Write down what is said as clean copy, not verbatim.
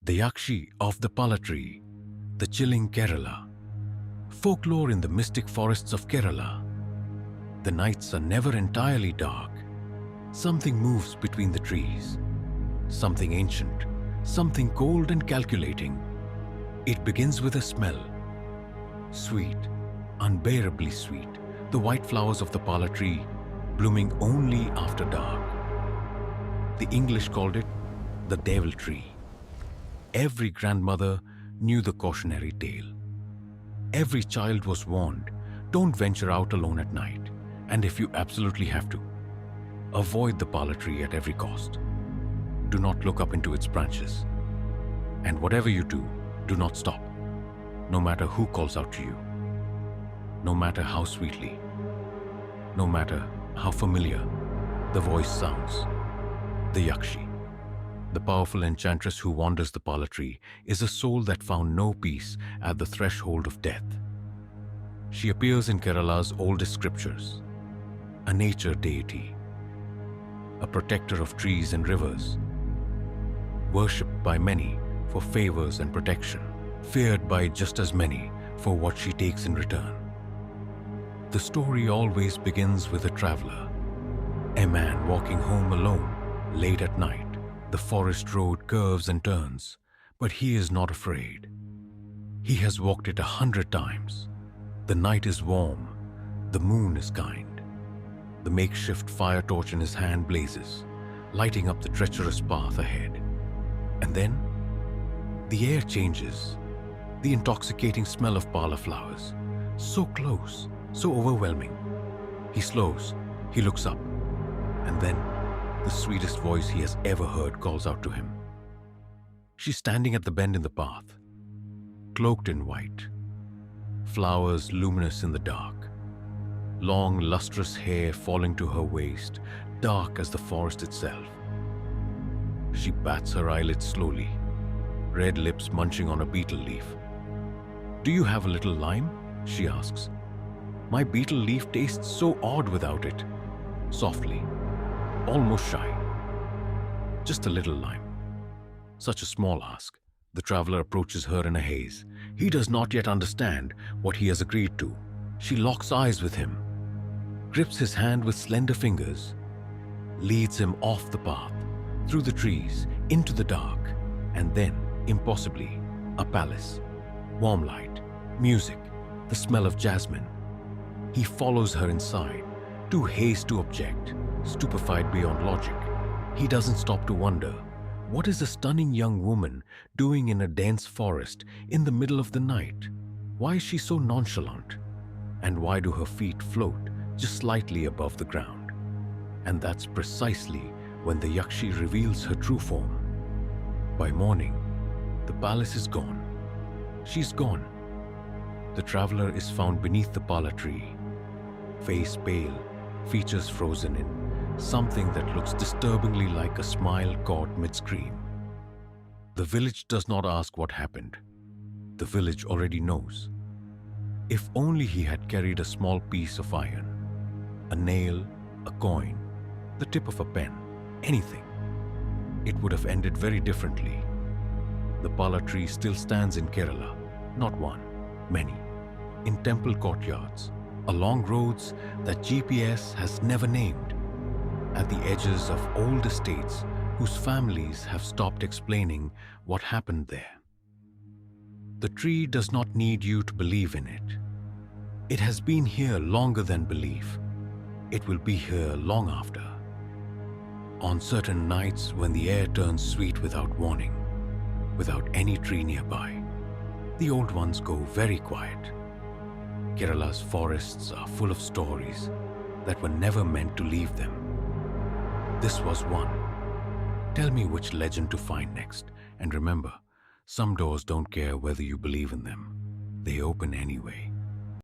The Yakshi of the Pala tree, the chilling Kerala. Folklore in the mystic forests of Kerala. The nights are never entirely dark. Something moves between the trees. Something ancient, something cold and calculating. It begins with a smell. Sweet, unbearably sweet. The white flowers of the Pala tree, blooming only after dark. The English called it the devil tree. Every grandmother knew the cautionary tale. Every child was warned, don't venture out alone at night, and if you absolutely have to, avoid the Pala tree at every cost. Do not look up into its branches. And whatever you do not stop, no matter who calls out to you, no matter how sweetly, no matter how familiar the voice sounds. The Yakshi, the powerful enchantress who wanders the Pala tree, is a soul that found no peace at the threshold of death. She appears in Kerala's oldest scriptures, a nature deity, a protector of trees and rivers, worshipped by many for favors and protection, feared by just as many for what she takes in return. The story always begins with a traveler, a man walking home alone late at night. The forest road curves and turns, but he is not afraid. He has walked it 100 times. The night is warm, the moon is kind. The makeshift fire torch in his hand blazes, lighting up the treacherous path ahead. And then, the air changes. The intoxicating smell of Pala flowers, so close, so overwhelming. He slows, he looks up, and then the sweetest voice he has ever heard calls out to him. She's standing at the bend in the path, cloaked in white, flowers luminous in the dark, long lustrous hair falling to her waist, dark as the forest itself. She bats her eyelids slowly, red lips munching on a beetle leaf. "Do you have a little lime?" she asks. "My beetle leaf tastes so odd without it." Softly, almost shy. "Just a little lime." Such a small ask. The traveler approaches her in a haze. He does not yet understand what he has agreed to. She locks eyes with him, grips his hand with slender fingers, leads him off the path, through the trees, into the dark, and then, impossibly, a palace. Warm light, music, the smell of jasmine. He follows her inside, too hasty to object, stupefied beyond logic. He doesn't stop to wonder, what is a stunning young woman doing in a dense forest in the middle of the night? Why is she so nonchalant? And why do her feet float just slightly above the ground? And that's precisely when the Yakshi reveals her true form. By morning, the palace is gone. She's gone. The traveler is found beneath the Pala tree, face pale, features frozen in something that looks disturbingly like a smile caught mid-scream. The village does not ask what happened. The village already knows. If only he had carried a small piece of iron, a nail, a coin, the tip of a pen, anything, it would have ended very differently. The Pala tree still stands in Kerala, not one, many, in temple courtyards, along roads that GPS has never named, at the edges of old estates whose families have stopped explaining what happened there. The tree does not need you to believe in it. It has been here longer than belief. It will be here long after. On certain nights when the air turns sweet without warning, without any tree nearby, the old ones go very quiet. Kerala's forests are full of stories that were never meant to leave them. This was one. Tell me which legend to find next, and remember, some doors don't care whether you believe in them. They open anyway.